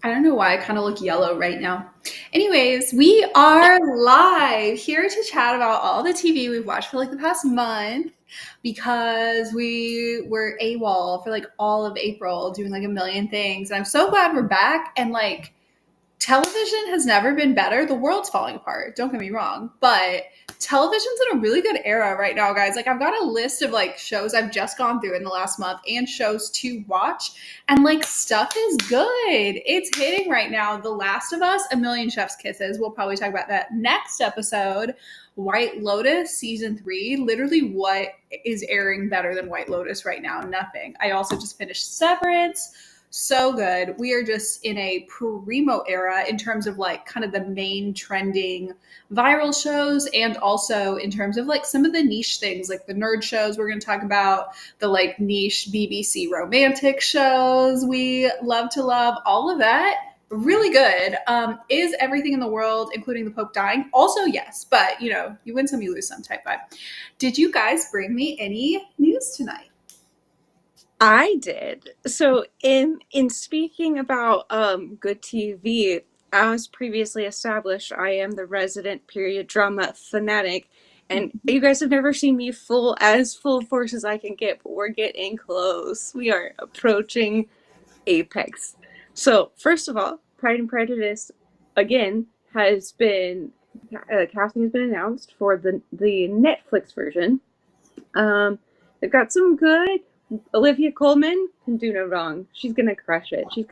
I don't know why I kind of look yellow right now. Anyways, we are live here to chat about all the TV we've watched for like the past month because we were AWOL for like all of April doing like a million things. And I'm so glad we're back and like television has never been better. The world's falling apart. Don't get me wrong, but television's in a really good era right now, guys. Like I've got a list of like shows I've just gone through in the last month and shows to watch, and like stuff is good. It's hitting right now. The Last of Us, A Million Chef's Kisses. We'll probably talk about that next episode. White Lotus season 3. Literally, what is airing better than White Lotus right now? Nothing. I also just finished Severance. So good. We are just in a primo era in terms of like kind of the main trending viral shows, and also in terms of like some of the niche things like the nerd shows we're going to talk about, the like niche BBC romantic shows we love to love, all of that. Really good. Is everything in the world, including the Pope, dying? Also, yes, but you know, you win some, you lose some type vibe. Did you guys bring me any news tonight? I did. So in speaking about good TV, as previously established, I am the resident period drama fanatic. And you guys have never seen me full force as I can get, but we're getting close. We are approaching apex. So first of all, Pride and Prejudice again has been casting has been announced for the Netflix version. They've got some good. Olivia Colman can do no wrong. She's gonna crush it. She's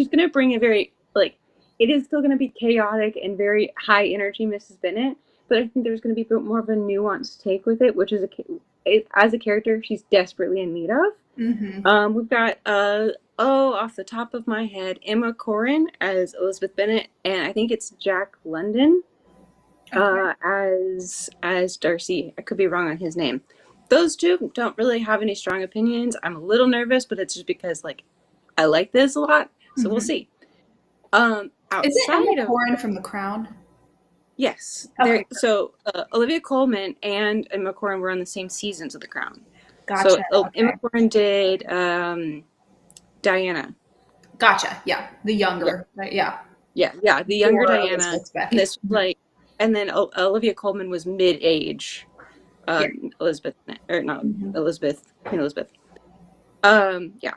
gonna bring a very like. It is still gonna be chaotic and very high energy, Mrs. Bennet. But I think there's gonna be more of a nuanced take with it, which is as a character she's desperately in need of. We've got off the top of my head, Emma Corrin as Elizabeth Bennet, and I think it's Jack London as Darcy. I could be wrong on his name. Those two don't really have any strong opinions. I'm a little nervous, but it's just because like I like this a lot, so we'll see. Is it Emma Outside of Corrin from The Crown? yes, Okay, there. So Olivia Colman and Emma Corrin were on the same seasons of The Crown. So gotcha. Emma Okay, Corrin did Diana. gotcha. Yeah, the Yeah, younger, right? Yeah, yeah, the younger or Diana. Elizabeth's And Becky. this like, and then Olivia Colman was mid-age. Yeah. Elizabeth or not Mhm. Elizabeth, Queen Elizabeth. Yeah.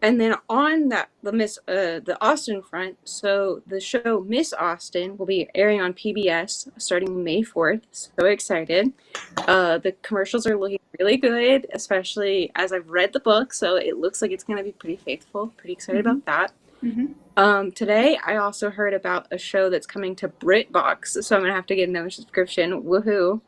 And then on the Austen front, so the show Miss Austen will be airing on PBS starting May 4th. So excited. The commercials are looking really good, especially as I've read the book, so it looks like it's going to be pretty faithful. Pretty excited Mhm. about that. Mhm. Today I also heard about a show that's coming to BritBox, so I'm going to have to get another subscription. Woohoo!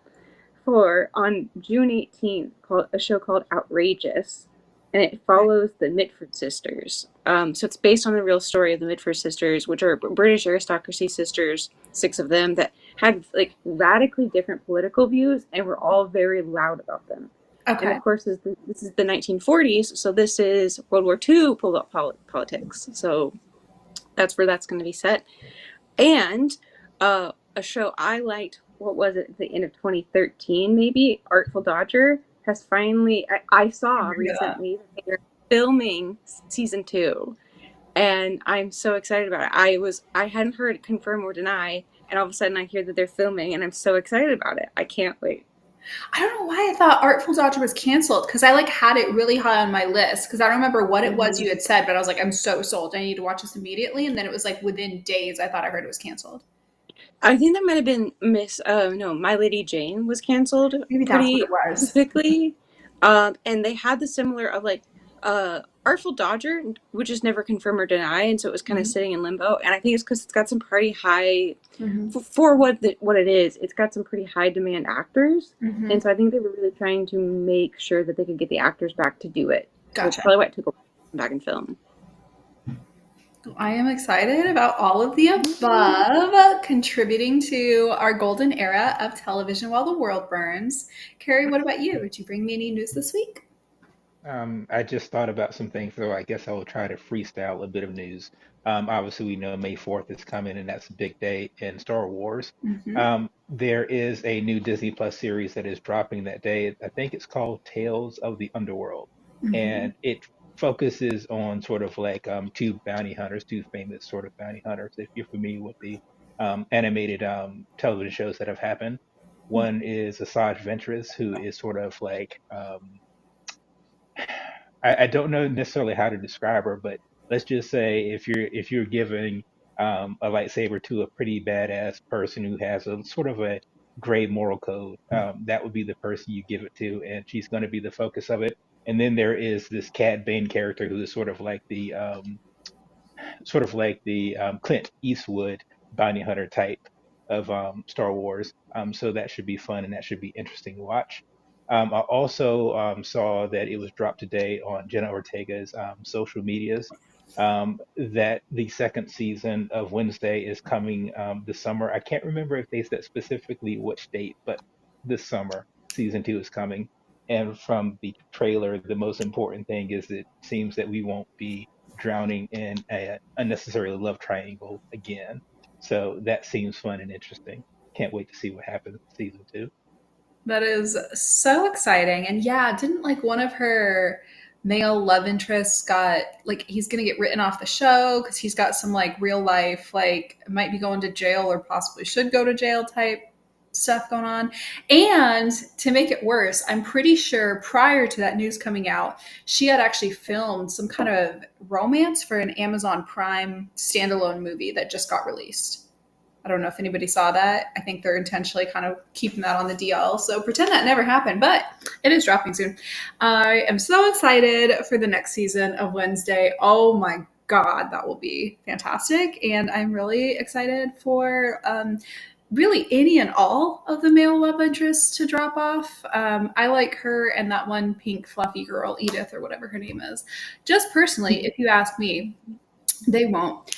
For on June 18th, called a show called Outrageous, and it follows the Mitford sisters. So it's based on the real story of the Mitford sisters, which are British aristocracy sisters, 6 of them that had like radically different political views and were all very loud about them. And Okay. of course, this is the 1940s, so this is World War II politics. So that's where that's going to be set. And a show I liked, what was it, at the end of 2013, maybe, Artful Dodger, has finally, I saw recently that they're filming season 2. And I'm so excited about it. I hadn't heard it confirm or deny, and all of a sudden I hear that they're filming, and I'm so excited about it. I can't wait. I don't know why I thought Artful Dodger was canceled because I like had it really high on my list because I don't remember what it was Mm-hmm. you had said, but I was like, I'm so sold. I need to watch this immediately. And then it was like within days, I thought I heard it was canceled. I think that might have been no, My Lady Jane was canceled Maybe that's what it pretty was. quickly. And they had the similar of like Artful Dodger, which is never confirmed or denied, and so it was kind of Mhm. sitting in limbo. And I think it's because it's got some pretty high Mhm. for what it is. It's got some pretty high demand actors, Mhm. and so I think they were really trying to make sure that they could get the actors back to do it, which is Gotcha. probably why it took a while to come back and film. I am excited about all of the above contributing to our golden era of television while the world burns. Carrie, what about you? Did you bring me any news this week? I just thought about some things, so I guess I will try to freestyle a bit of news. Obviously, we know May 4th is coming, and that's a big day in Star Wars. Mm-hmm. There is a new Disney Plus series that is dropping that day. I think it's called Tales of the Underworld. Mm-hmm. And it, focuses on sort of like two bounty hunters, two famous sort of bounty hunters. If you're familiar with the animated television shows that have happened, one is Asajj Ventress, who is sort of like I don't know necessarily how to describe her, but let's just say if you're giving a lightsaber to a pretty badass person who has a sort of a gray moral code, that would be the person you give it to, and she's going to be the focus of it. And then there is this Cad Bane character who is sort of like the Clint Eastwood bounty hunter type of Star Wars. So that should be fun and that should be interesting to watch. I also saw that it was dropped today on Jenna Ortega's social medias that the second season of Wednesday is coming this summer. I can't remember if they said specifically which date, but this summer, season two is coming. And from the trailer, the most important thing is it seems that we won't be drowning in a unnecessary love triangle again. So that seems fun and interesting. Can't wait to see what happens in season two. That is so exciting. And yeah, didn't like one of her male love interests got like he's gonna get written off the show because he's got some like real life like might be going to jail or possibly should go to jail type stuff going on. And to make it worse, I'm pretty sure prior to that news coming out, she had actually filmed some kind of romance for an Amazon Prime standalone movie that just got released. I don't know if anybody saw that. I think they're intentionally kind of keeping that on the DL. So pretend that never happened, but it is dropping soon. I am so excited for the next season of Wednesday. Oh my God, that will be fantastic. And I'm really excited for really any and all of the male love interests to drop off. I like her and that one pink fluffy girl, Edith or whatever her name is. Just personally, if you ask me, they won't.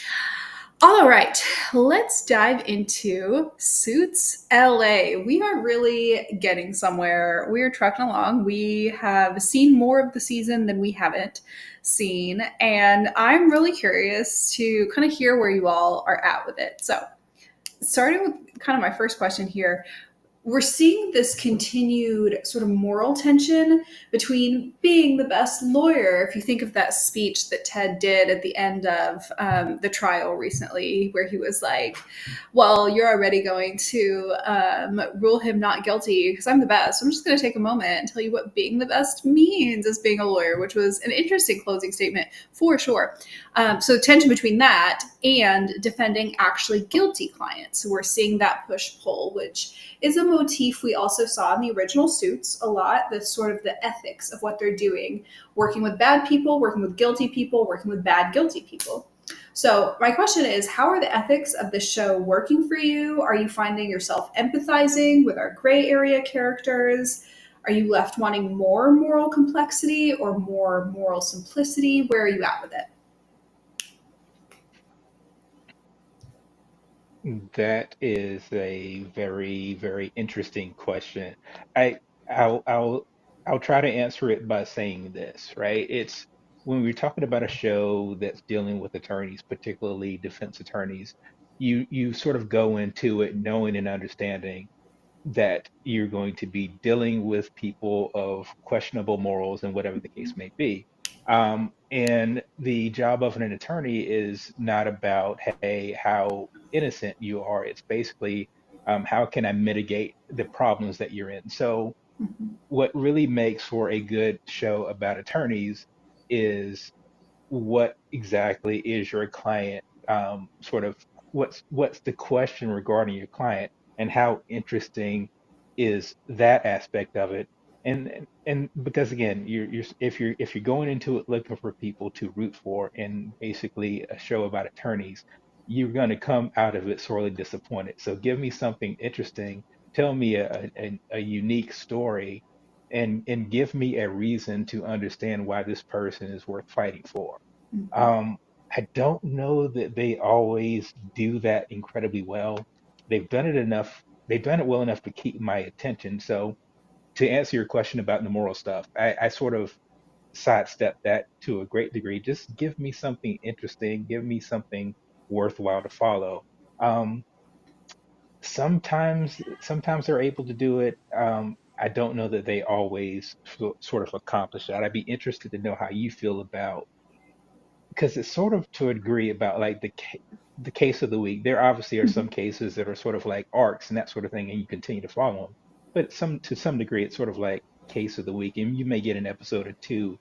All right, let's dive into Suits LA. We are really getting somewhere. We are trucking along. We have seen more of the season than we haven't seen, and I'm really curious to kind of hear where you all are at with it. So, starting with kind of my first question here, we're seeing this continued sort of moral tension between being the best lawyer. If you think of that speech that Ted did at the end of the trial recently, where he was like, well, you're already going to rule him not guilty because I'm the best. I'm just going to take a moment and tell you what being the best means as being a lawyer, which was an interesting closing statement for sure. So tension between that and defending actually guilty clients. So we're seeing that push pull, which is a motif we also saw in the original Suits a lot. The sort of the ethics of what they're doing, working with bad people, working with guilty people, working with bad guilty people. So my question is, how are the ethics of the show working for you? Are you finding yourself empathizing with our gray area characters? Are you left wanting more moral complexity or more moral simplicity? Where are you at with it? That is a very, very interesting question. I I'll I'll try to answer it by saying this, right? It's when we're talking about a show that's dealing with attorneys, particularly defense attorneys, you sort of go into it knowing and understanding that you're going to be dealing with people of questionable morals and whatever the case may be. And the job of an attorney is not about, hey, how innocent you are. It's basically, how can I mitigate the problems that you're in? So, Mhm. what really makes for a good show about attorneys is what exactly is your client sort of what's the question regarding your client and how interesting is that aspect of it and because again if you're going into it looking for people to root for and basically a show about attorneys you're going to come out of it sorely disappointed, so give me something interesting, tell me a unique story and give me a reason to understand why this person is worth fighting for. Mhm. um, I don't know that they always do that incredibly well. They've done it enough, they've done it well enough to keep my attention. So to answer your question about the moral stuff, I sort of sidestep that to a great degree. Just give me something interesting, give me something worthwhile to follow. Um, sometimes they're able to do it. I don't know that they always sort of accomplish that. I'd be interested to know how you feel about, because it's sort of to a degree about like the case of the week. There obviously are some cases that are sort of like arcs and that sort of thing, and you continue to follow them. But some to some degree, it's sort of like case of the week, and you may get an episode or two.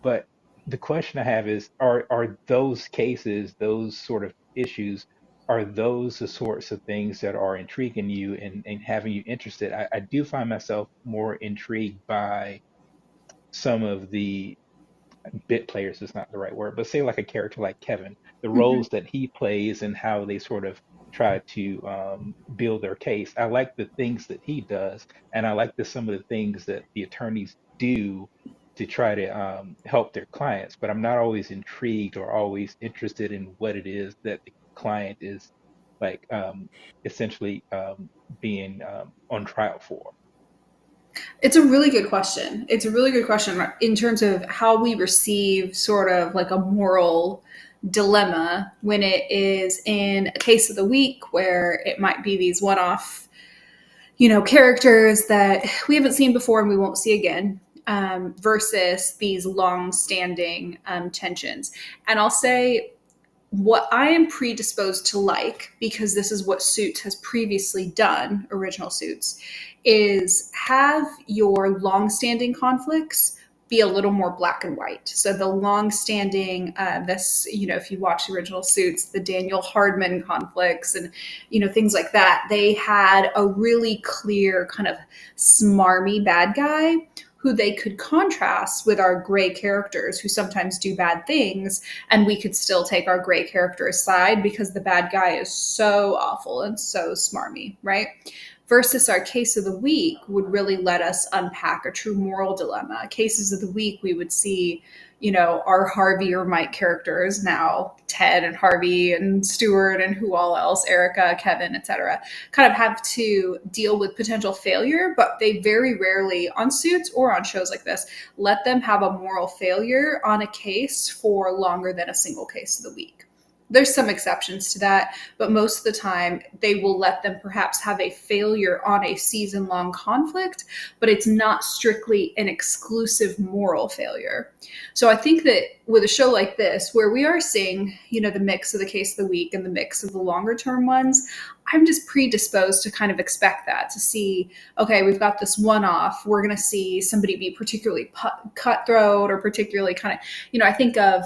But the question I have is, are those cases, those sort of issues, are those the sorts of things that are intriguing you and having you interested? I do find myself more intrigued by some of the bit players is not the right word, but say like a character like Kevin, the Mhm. roles that he plays and how they sort of try to build their case. I like the things that he does, and I like some of the things that the attorneys do to try to help their clients. But I'm not always intrigued or always interested in what it is that the client is like essentially being on trial for. It's a really good question. It's a really good question in terms of how we receive sort of like a moral dilemma when it is in a case of the week where it might be these one off, characters that we haven't seen before and we won't see again. Versus these long-standing tensions, and I'll say what I am predisposed to like, because this is what Suits has previously done, original Suits, is have your long-standing conflicts be a little more black and white. So the long-standing, if you watch the original Suits, the Daniel Hardman conflicts and things like that, they had a really clear kind of smarmy bad guy who they could contrast with our gray characters who sometimes do bad things, and we could still take our gray character aside because the bad guy is so awful and so smarmy, right? Versus our case of the week would really let us unpack a true moral dilemma. Cases of the week, we would see, our Harvey or Mike characters, now Ted and Harvey and Stuart and who all else, Erica, Kevin, etc., kind of have to deal with potential failure, but they very rarely, on Suits or on shows like this, let them have a moral failure on a case for longer than a single case of the week. There's some exceptions to that, but most of the time they will let them perhaps have a failure on a season long conflict, but it's not strictly an exclusive moral failure. So I think that with a show like this, where we are seeing, the mix of the case of the week and the mix of the longer term ones, I'm just predisposed to kind of expect that, to see, okay, we've got this one off. We're going to see somebody be particularly cutthroat or particularly kind of, I think of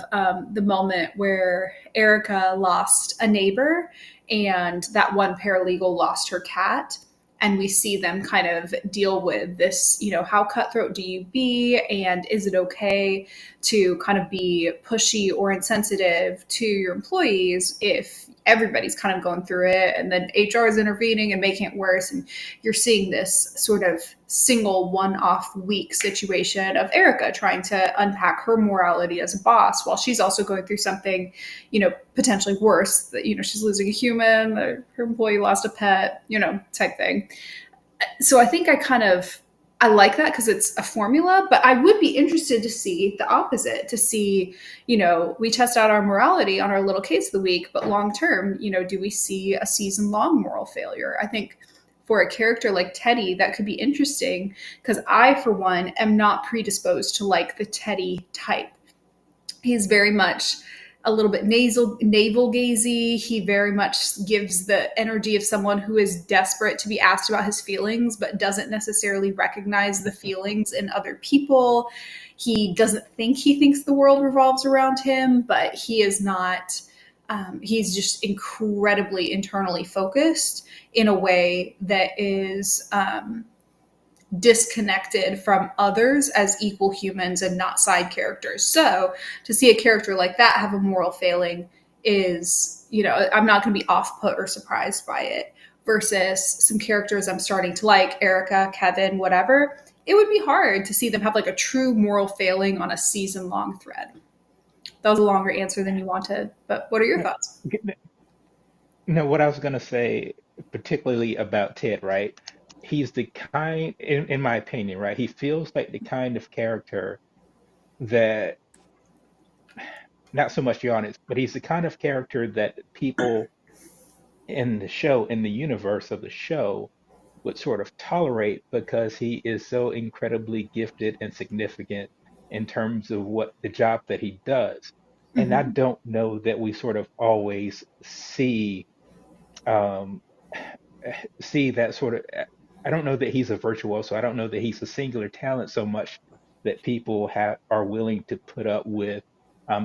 the moment where Erica lost a neighbor and that one paralegal lost her cat. And we see them kind of deal with this, how cutthroat do you be? And is it okay to kind of be pushy or insensitive to your employees if everybody's kind of going through it and then HR is intervening and making it worse? And you're seeing this sort of single one-off week situation of Erica trying to unpack her morality as a boss while she's also going through something, potentially worse, that, she's losing a human, her employee lost a pet, type thing. So I think I like that because it's a formula, but I would be interested to see the opposite, to see, we test out our morality on our little case of the week, but long term, do we see a season long moral failure? I think for a character like Teddy, that could be interesting because I, for one, am not predisposed to like the Teddy type. He's very much a little bit navel gazy. He very much gives the energy of someone who is desperate to be asked about his feelings, but doesn't necessarily recognize the feelings in other people. He doesn't think he thinks the world revolves around him, but he is not. He's just incredibly internally focused in a way that is disconnected from others as equal humans and not side characters. So to see a character like that have a moral failing is, I'm not going to be off put or surprised by it. Versus some characters I'm starting to like, Erica, Kevin, whatever, it would be hard to see them have like a true moral failing on a season long thread. That was a longer answer than you wanted, but what are your thoughts? No, what I was going to say, particularly about Ted, right? He's the kind, in my opinion, right? He feels like the kind of character that, not so much the audience, but he's the kind of character that people in the show, in the universe of the show, would sort of tolerate because he is so incredibly gifted and significant in terms of what the job that he does. And I Mm-hmm. don't know that we sort of always um, see that sort of. I don't know that he's a virtuoso. I don't know that he's a singular talent so much that people have are willing to put up with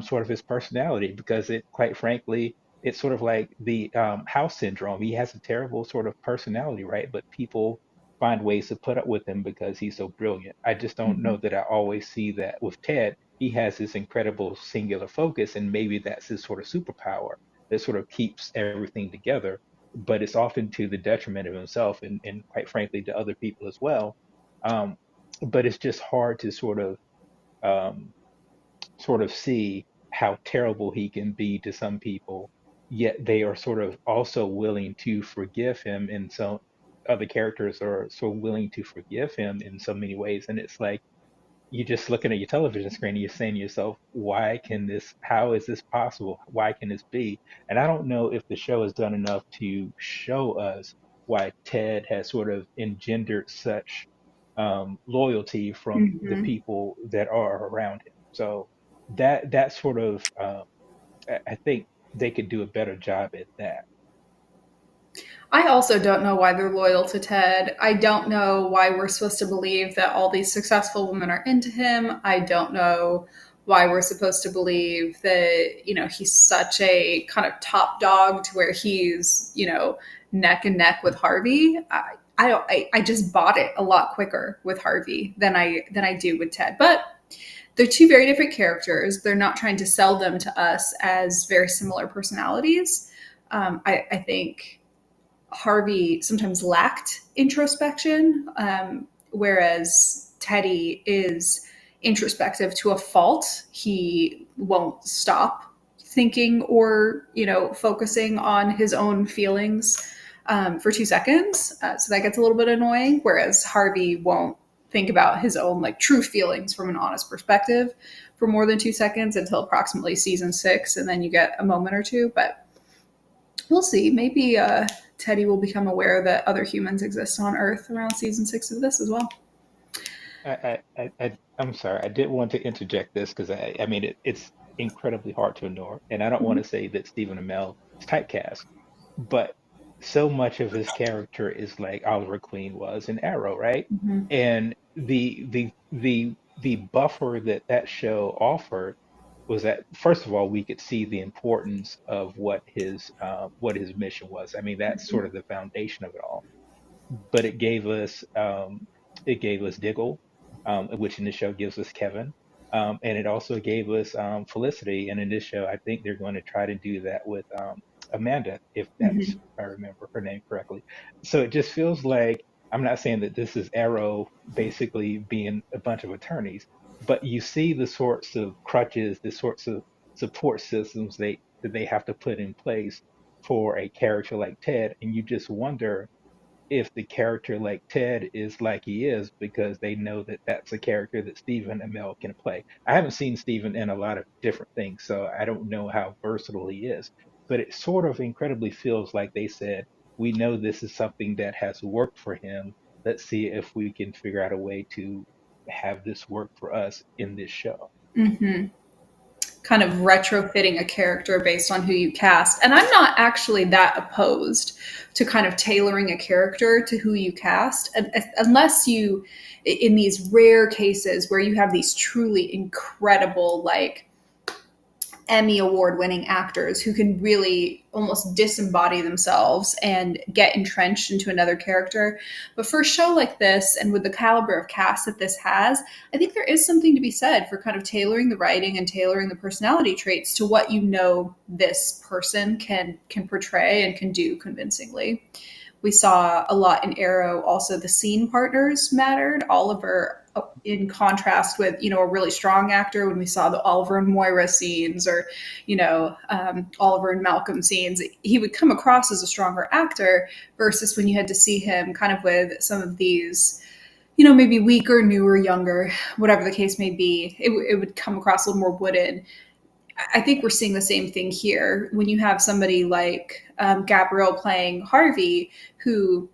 sort of his personality because it, quite frankly, it's sort of like the house syndrome. He has a terrible sort of personality, right? But people find ways to put up with him because he's so brilliant. I just don't Mm-hmm. know that I always see that with Ted. He has this incredible singular focus, and maybe that's his sort of superpower that sort of keeps everything together, but it's often to the detriment of himself and quite frankly to other people as well. Um, but it's just hard to um, sort of see how terrible he can be to some people, yet they are sort of also willing to forgive him, and so other characters are so willing to forgive him in so many ways. And it's like you're just looking at your television screen and you're saying to yourself, how is this possible? Why can this be? And I don't know if the show has done enough to show us why Ted has sort of engendered such loyalty from the Mm-hmm. people that are around him. So that sort of, I think they could do a better job at that. I also don't know why they're loyal to Ted. I don't know why we're supposed to believe that all these successful women are into him. I don't know why we're supposed to believe that, he's such a kind of top dog to where he's, neck and neck with Harvey. I don't I just bought it a lot quicker with Harvey than I do with Ted. But they're two very different characters. They're not trying to sell them to us as very similar personalities. I think Harvey sometimes lacked introspection, whereas Teddy is introspective to a fault. He won't stop thinking or focusing on his own feelings for 2 seconds, so that gets a little bit annoying. Whereas Harvey won't think about his own like true feelings from an honest perspective for more than 2 seconds until approximately season 6, and then you get a moment or two. But we'll see. Maybe Teddy will become aware that other humans exist on Earth around season 6 of this as well. I'm sorry, I did want to interject this because I mean it's incredibly hard to ignore, and I don't want Mm-hmm. to say that Stephen Amell is typecast, but so much of his character is like Oliver Queen was in Arrow, right? Mm-hmm. And the buffer that that show offered was that first of all we could see the importance of what his mission was. I mean that's sort of the foundation of it all, but it gave us Diggle, which in the show gives us Kevin, and it also gave us Felicity. And in this show, I think they're going to try to do that with Amanda, if Mm-hmm. I remember her name correctly. So it just feels like I'm not saying that this is Arrow basically being a bunch of attorneys, but you see the sorts of crutches, the sorts of support systems that they have to put in place for a character like Ted, and you just wonder if the character like Ted is like he is because they know that that's a character that Stephen Amell can play. I haven't seen Stephen in a lot of different things, so I don't know how versatile he is. But it sort of incredibly feels like they said, we know this is something that has worked for him. Let's see if we can figure out a way to have this work for us in this show. Mm-hmm. Kind of retrofitting a character based on who you cast. And I'm not actually that opposed to kind of tailoring a character to who you cast, unless you, in these rare cases where you have these truly incredible, like Emmy award winning actors who can really almost disembody themselves and get entrenched into another character. But for a show like this, and with the caliber of cast that this has, I think there is something to be said for kind of tailoring the writing and tailoring the personality traits to what this person can portray and can do convincingly. We saw a lot in Arrow. Also, the scene partners mattered. Oliver, in contrast with a really strong actor, when we saw the Oliver and Moira scenes, or Oliver and Malcolm scenes, he would come across as a stronger actor. Versus when you had to see him kind of with some of these, maybe weaker, newer, younger, whatever the case may be, it would come across a little more wooden. I think we're seeing the same thing here when you have somebody like Gabrielle playing Harvey, who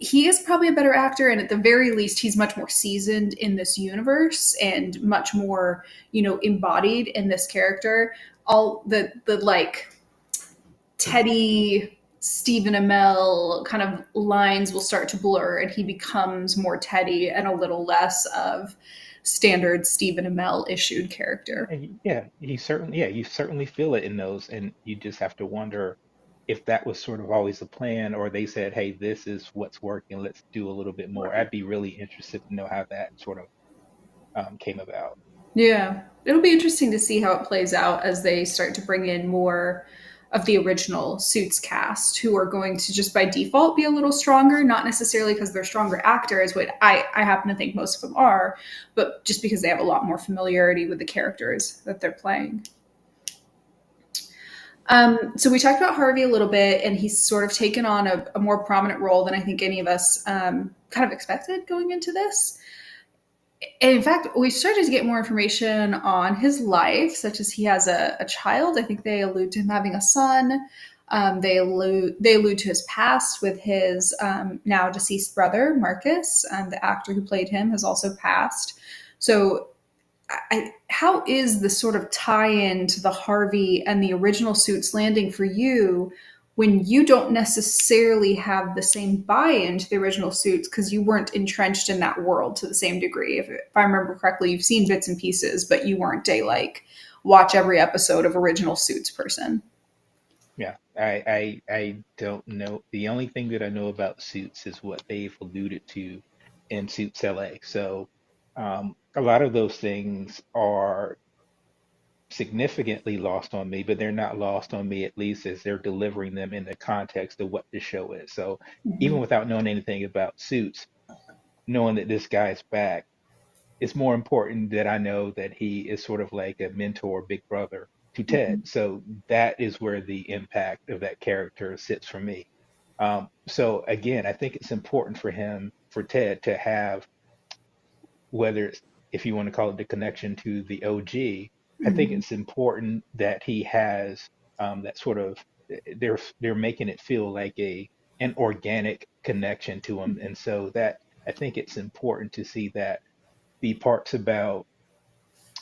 he is probably a better actor, and at the very least he's much more seasoned in this universe and much more, embodied in this character. All the like Teddy Stephen Amell kind of lines will start to blur, and he becomes more Teddy and a little less of standard Stephen Amell issued character. You certainly feel it in those, and you just have to wonder if that was sort of always the plan, or they said, "Hey, this is what's working. Let's do a little bit more." Right. I'd be really interested to know how that sort of came about. Yeah. It'll be interesting to see how it plays out as they start to bring in more of the original Suits cast, who are going to just by default be a little stronger, not necessarily because they're stronger actors, what I happen to think most of them are, but just because they have a lot more familiarity with the characters that they're playing. So we talked about Harvey a little bit, and he's sort of taken on a more prominent role than I think any of us kind of expected going into this. And in fact, we started to get more information on his life, such as he has a child. I think they allude to him having a son. They allude to his past with his now deceased brother Marcus. The actor who played him has also passed. So how is the sort of tie-in to the Harvey and the original Suits landing for you when you don't necessarily have the same buy-in to the original Suits because you weren't entrenched in that world to the same degree? If I remember correctly, you've seen bits and pieces, but you weren't a like watch every episode of original Suits person. Yeah, I don't know. The only thing that I know about Suits is what they've alluded to in Suits LA. So a lot of those things are significantly lost on me, but they're not lost on me at least as they're delivering them in the context of what the show is. So even Mm-hmm. without knowing anything about Suits, knowing that this guy's back, it's more important that I know that he is sort of like a mentor, big brother to Ted. Mm-hmm. So that is where the impact of that character sits for me. So again, I think it's important for him, for Ted, to have, whether it's, if you want to call it the connection to the OG, I think Mm-hmm. it's important that he has that sort of, they're making it feel like an organic connection to him, and so that I think it's important to see that the parts about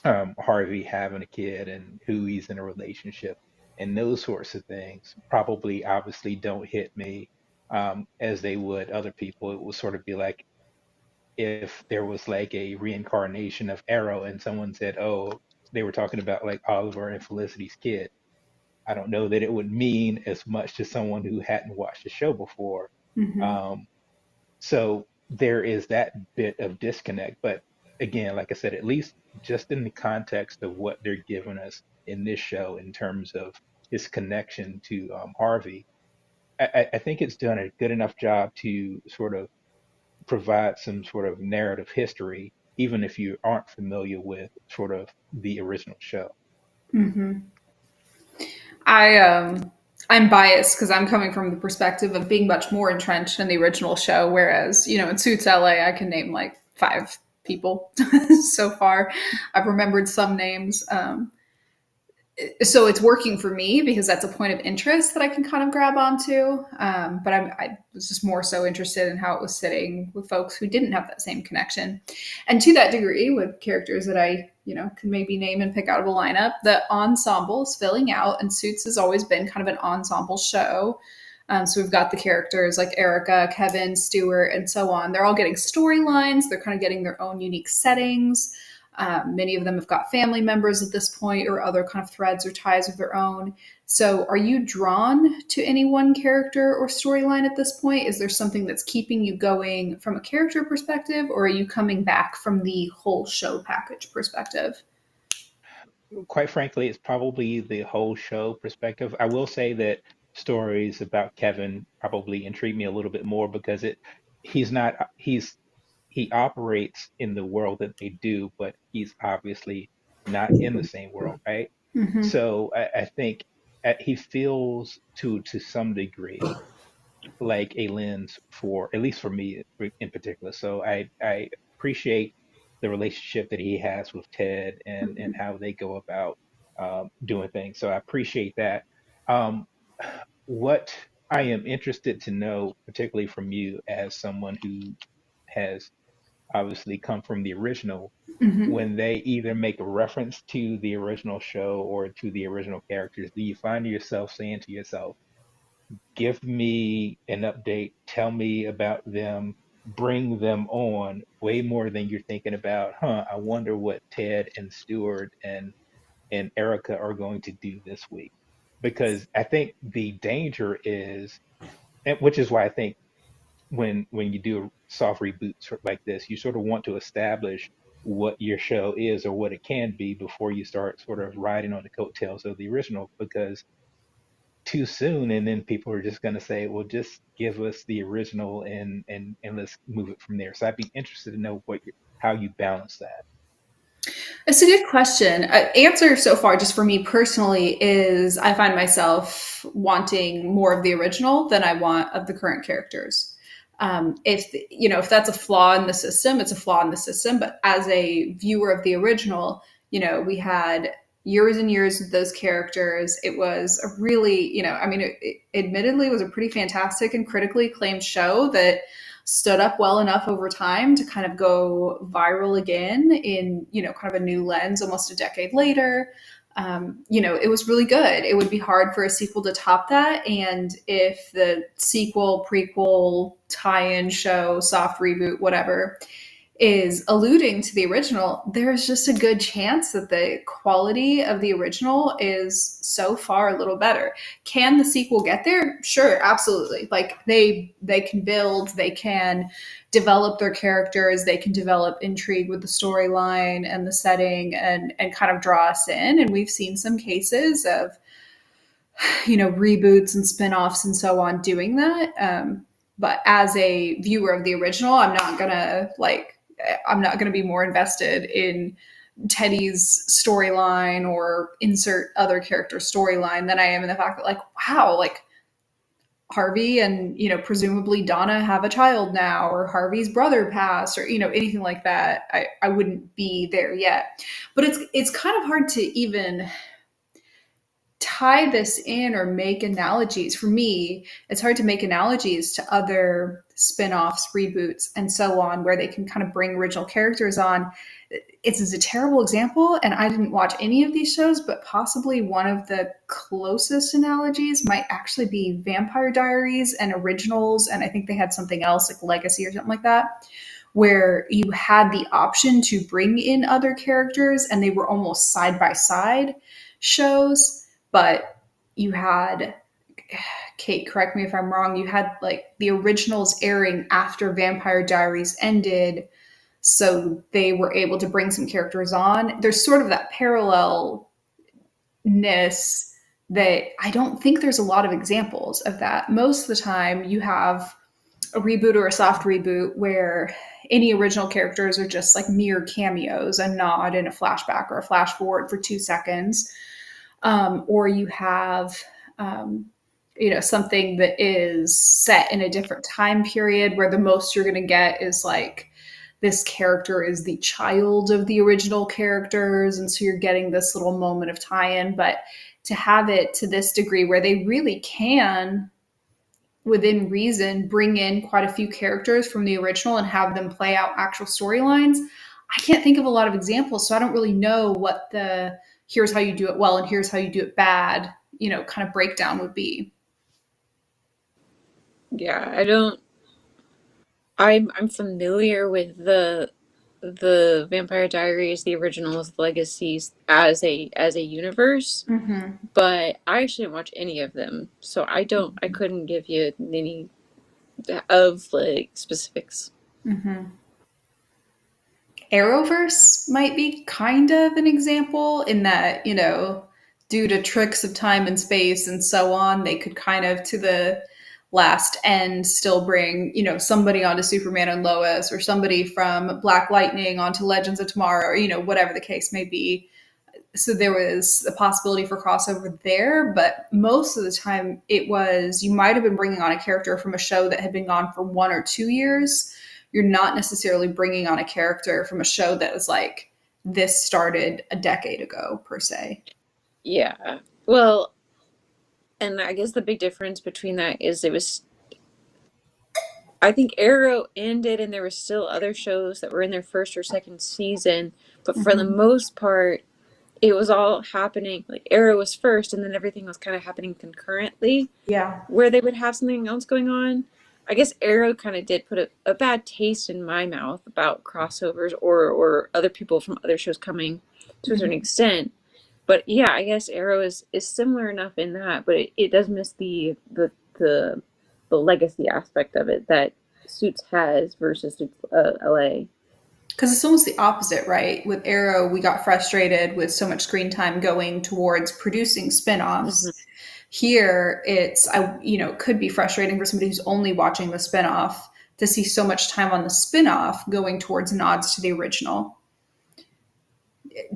Harvey having a kid and who he's in a relationship and those sorts of things probably obviously don't hit me as they would other people. It would sort of be like if there was like a reincarnation of Arrow and someone said, oh, they were talking about like Oliver and Felicity's kid. I don't know that it would mean as much to someone who hadn't watched the show before. Mm-hmm. Um, so there is that bit of disconnect. But again, like I said, at least just in the context of what they're giving us in this show in terms of his connection to Harvey, I think it's done a good enough job to sort of provide some sort of narrative history, even if you aren't familiar with sort of the original show. Mm-hmm. I'm biased because I'm coming from the perspective of being much more entrenched in the original show, whereas in Suits LA, I can name like five people so far. I've remembered some names. So it's working for me because that's a point of interest that I can kind of grab onto. But I was just more so interested in how it was sitting with folks who didn't have that same connection. And to that degree, with characters that I, can maybe name and pick out of a lineup, the ensemble is filling out, and Suits has always been kind of an ensemble show. So we've got the characters like Erica, Kevin, Stuart, and so on. They're all getting storylines. They're kind of getting their own unique settings. Many of them have got family members at this point or other kind of threads or ties of their own. So, are you drawn to any one character or storyline at this point? Is there something that's keeping you going from a character perspective, or are you coming back from the whole show package perspective? Quite frankly, it's probably the whole show perspective. I will say that stories about Kevin probably intrigue me a little bit more because he's not he operates in the world that they do, but he's obviously not in the same world, right? Mm-hmm. So I think he feels to some degree like a lens for, at least for me in particular. So I appreciate the relationship that he has with Ted and how they go about doing things. So I appreciate that. Um, what? I am interested to know, particularly from you as someone who has obviously come from the original, Hmm. when they either make a reference to the original show or to the original characters, do you find yourself saying to yourself, give me an update, tell me about them, bring them on way more than you're thinking about, I wonder what Ted and Stuart and Erica are going to do this week. Because I think the danger is, and which is why I think when you do a soft reboot like this, you sort of want to establish what your show is or what it can be before you start sort of riding on the coattails of the original, because too soon and then people are just going to say, well, just give us the original and let's move it from there. So I'd be interested to know how you balance that. It's a good question. Answer so far, just for me personally, is I find myself wanting more of the original than I want of the current characters. If if that's a flaw in the system, it's a flaw in the system. But as a viewer of the original, we had years and years with those characters. It was a really, I mean, it admittedly was a pretty fantastic and critically acclaimed show that stood up well enough over time to kind of go viral again in kind of a new lens almost a decade later. It was really good. It would be hard for a sequel to top that. And if the sequel, prequel, tie-in show, soft reboot, whatever, is alluding to the original, there's just a good chance that the quality of the original is so far a little better. Can the sequel get there? Sure, absolutely. Like they can build, they can develop their characters, they can develop intrigue with the storyline and the setting and kind of draw us in. And we've seen some cases of reboots and spin-offs and so on doing that. But as a viewer of the original, I'm not gonna be more invested in Teddy's storyline or insert other character storyline than I am in the fact that, like, wow, like Harvey and presumably Donna have a child now, or Harvey's brother passed, or anything like that. I wouldn't be there yet. But it's kind of hard to even tie this in or make analogies. For me, it's hard to make analogies to other spin-offs, reboots, and so on, where they can kind of bring original characters on. It's a terrible example, and I didn't watch any of these shows, but possibly one of the closest analogies might actually be Vampire Diaries and Originals, and I think they had something else like Legacy or something like that, where you had the option to bring in other characters and they were almost side by side shows, but you had, Kate, correct me if I'm wrong, you had like the originals airing after Vampire Diaries ended, so they were able to bring some characters on. There's sort of that parallelness that I don't think there's a lot of examples of that. Most of the time, you have a reboot or a soft reboot where any original characters are just like mere cameos, a nod in a flashback or a flash forward for 2 seconds. Or you have something that is set in a different time period where the most you're going to get is like this character is the child of the original characters, and so you're getting this little moment of tie-in. But to have it to this degree where they really can, within reason, bring in quite a few characters from the original and have them play out actual storylines, I can't think of a lot of examples. So I don't really know what the here's how you do it well and here's how you do it bad, kind of breakdown would be. Yeah, I don't. I'm familiar with the Vampire Diaries, the originals, Legacies as a universe, Mm-hmm. but I actually didn't watch any of them, so I couldn't give you any of like specifics. Mm-hmm. Arrowverse might be kind of an example in that, due to tricks of time and space and so on, they could kind of, to the last end, still bring, somebody onto Superman and Lois, or somebody from Black Lightning onto Legends of Tomorrow, or, whatever the case may be. So there was a possibility for crossover there, but most of the time it was, you might have been bringing on a character from a show that had been gone for 1 or 2 years. You're not necessarily bringing on a character from a show that was like, this started a decade ago per se. Yeah. Well, And I guess the big difference between that is I think Arrow ended and there were still other shows that were in their first or second season, but for the Mm-hmm. most part, it was all happening. Like Arrow was first, and then everything was kind of happening concurrently, Yeah. where they would have something else going on. I guess Arrow kind of did put a bad taste in my mouth about crossovers or other people from other shows coming to a certain Mm-hmm. extent. But yeah, I guess Arrow is similar enough in that, but it does miss the the legacy aspect of it that Suits has versus Suits LA. Because it's almost the opposite, right? With Arrow, we got frustrated with so much screen time going towards producing Hmm. spin-offs. Here, it's could be frustrating for somebody who's only watching the spin-off to see so much time on the spin-off going towards nods to the original.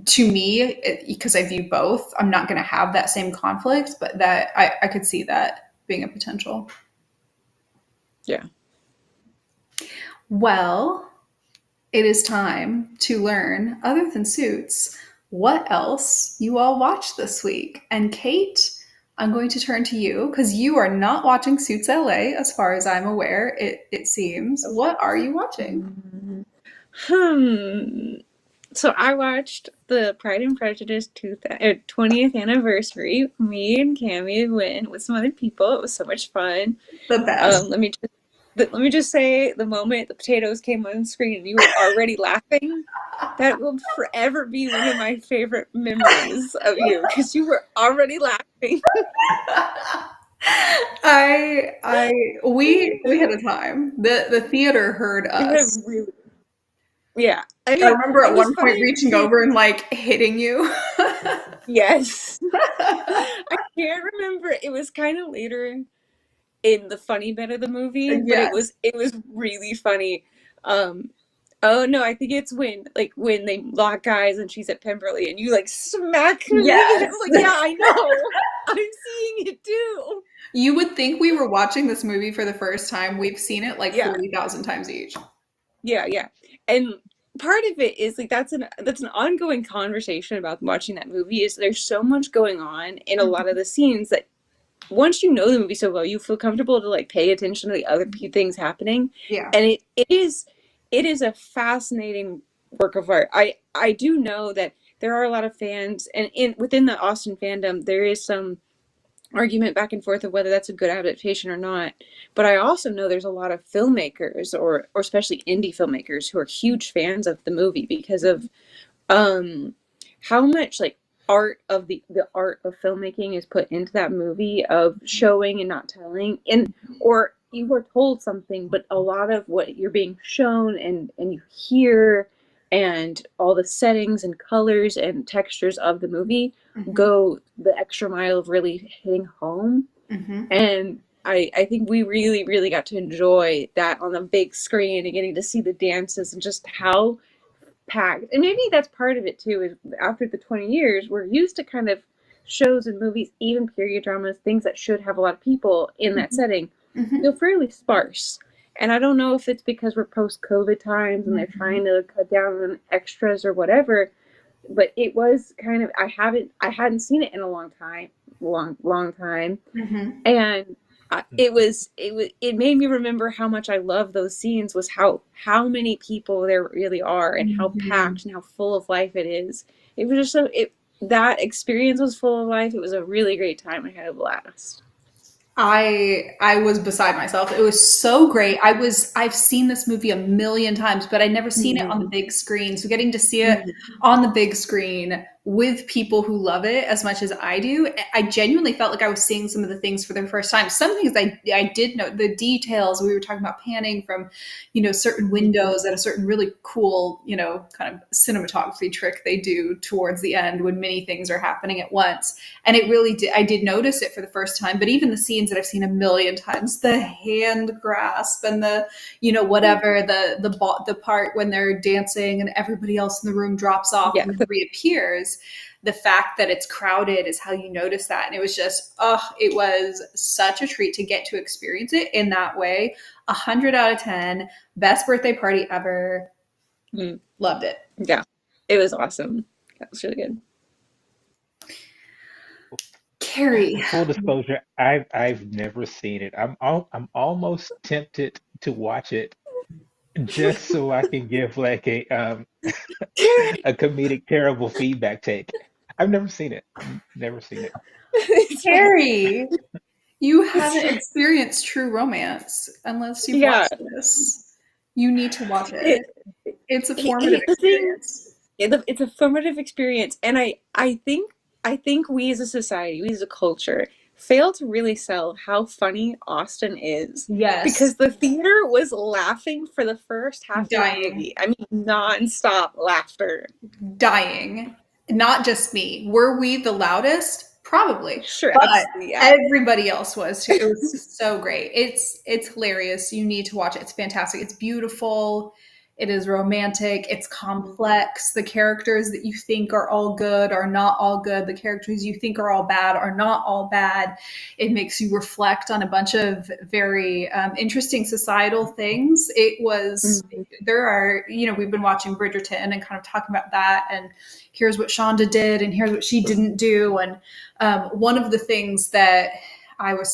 To me, because I view both, I'm not going to have that same conflict, but that I could see that being a potential. Yeah. Well, it is time to learn, other than Suits, what else you all watched this week. And Kate, I'm going to turn to you because you are not watching Suits LA, as far as I'm aware, it seems. What are you watching? Mhm. Hmm. So I watched the Pride and Prejudice 20th anniversary. Me and Cammie went with some other people. It was so much fun. The best. Let me just say, the moment the potatoes came on screen and you were already laughing, that will forever be one of my favorite memories of you because you were already laughing. We had a time. The theater heard We had a us. really, yeah. I I mean, remember it at was one point funny reaching because, over and like hitting you. yes. I can't remember. It was kind of later in the funny bit of the movie, but Yes. it was really funny. Um, oh no, I think it's when they lock eyes and she's at Pemberley and you like smack me and Yes. I'm like, yeah, I know. I'm seeing it too. You would think we were watching this movie for the first time. We've seen it like Yeah, 40,000 times each. yeah, yeah. And part of it is like that's an ongoing conversation about watching that movie is there's so much going on in a lot of the scenes that once you know the movie so well, you feel comfortable to like pay attention to the other things happening, Yeah. and it is a fascinating work of art. I do know that there are a lot of fans, and in within the Austen fandom, there is some argument back and forth of whether that's a good adaptation or not. But I also know there's a lot of filmmakers or especially indie filmmakers who are huge fans of the movie because of um how much like art of the art of filmmaking is put into that movie of showing and not telling, and or you were told something but a lot of what you're being shown and you hear and all the settings and colors and textures of the movie Hmm. go the extra mile of really hitting home. Hmm. And I think we really got to enjoy that on the big screen and getting to see the dances and just how packed. And maybe that's part of it too, is after the 20 years, we're used to kind of shows and movies, even period dramas, things that should have a lot of people in that setting, Hmm. feel fairly sparse. And I don't know if it's because we're post COVID times and they're Hmm. trying to cut down on extras or whatever, but it was kind of I hadn't seen it in a long time, long time, Hmm. and it made me remember how much I love those scenes was how many people there really are and how Hmm. packed and how full of life it is. It was just so it that experience was full of life. It was a really great time. I had a blast. I was beside myself. It was so great. I've seen this movie a million times, but I'd never seen it on the Mhm. big screen. So getting to see it Mhm. on the big screen with people who love it as much as I do, I genuinely felt like I was seeing some of the things for the first time. Some things I did know, the details. We were talking about panning from, certain Mhm. windows at a certain really cool, kind of cinematography trick they do towards the end when many things are happening at once. And it really did, I did notice it for the first time. But even the scenes that I've seen a million times, the hand grasp and the whatever, the part when they're dancing and everybody else in the room drops off Yeah. and then reappears, the fact that it's crowded is how you notice that. And it was just, it was such a treat to get to experience it in that way. 100 out of 10, best birthday party ever. Mm. Loved it. Yeah. It was awesome. That was really good. Carrie. Full disclosure, I've never seen it. I'm almost tempted to watch it just so I can give like a comedic terrible feedback take. I've never seen it. Never seen it. It's fine. Carrie, you It's haven't fine. experienced true romance unless you've Yeah. watched this. You need to watch It, it. It's a formative the thing, experience. it's a formative experience, and I think we as a society, we as a culture, fail to really sell how funny Austin is, Yes, because the theater was laughing for the first half of the dying. movie. I mean, nonstop laughter. Dying. Not just me. Were we the loudest? Probably. Sure, But yeah. everybody else was too. It was so great. It's hilarious. You need to watch it. It's fantastic. It's beautiful. It is romantic. It's complex. The characters that you think are all good are not all good. The characters you think are all bad are not all bad. It makes you reflect on a bunch of very interesting societal things. It was, Mhm. there are, we've been watching Bridgerton and kind of talking about that. And here's what Shonda did, and here's what she didn't do. And one of the things that I was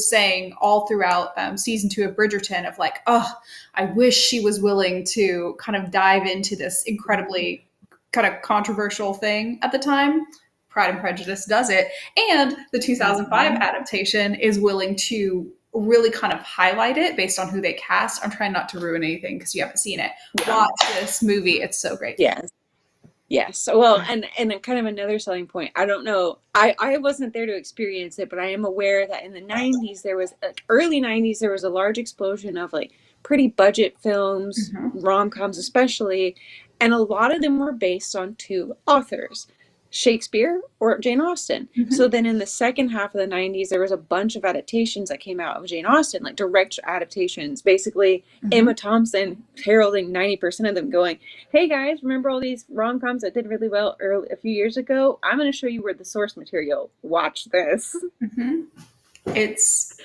saying all throughout season 2 of Bridgerton of like, oh, I wish she was willing to kind of dive into this incredibly kind of controversial thing at the time. Pride and Prejudice does it. And the 2005 Mhm. adaptation is willing to really kind of highlight it based on who they cast. I'm trying not to ruin anything because you haven't seen it. Yeah. Watch this movie. It's so great. Yes. Yes. Well, and kind of another selling point. I don't know. I wasn't there to experience it, but I am aware that in the 90s there was like early 90s there was a large explosion of like pretty budget films, Mhm. rom-coms especially, and a lot of them were based on two authors, Shakespeare or Jane Austen. So Mhm. then in the second half of the 90s there was a bunch of adaptations that came out of Jane Austen, like direct adaptations, basically Mhm. Emma Thompson heralding 90% of them, going, hey guys, remember all these rom-coms that did really well a few years ago? I'm going to show you where the source material. Watch this. Mhm. It's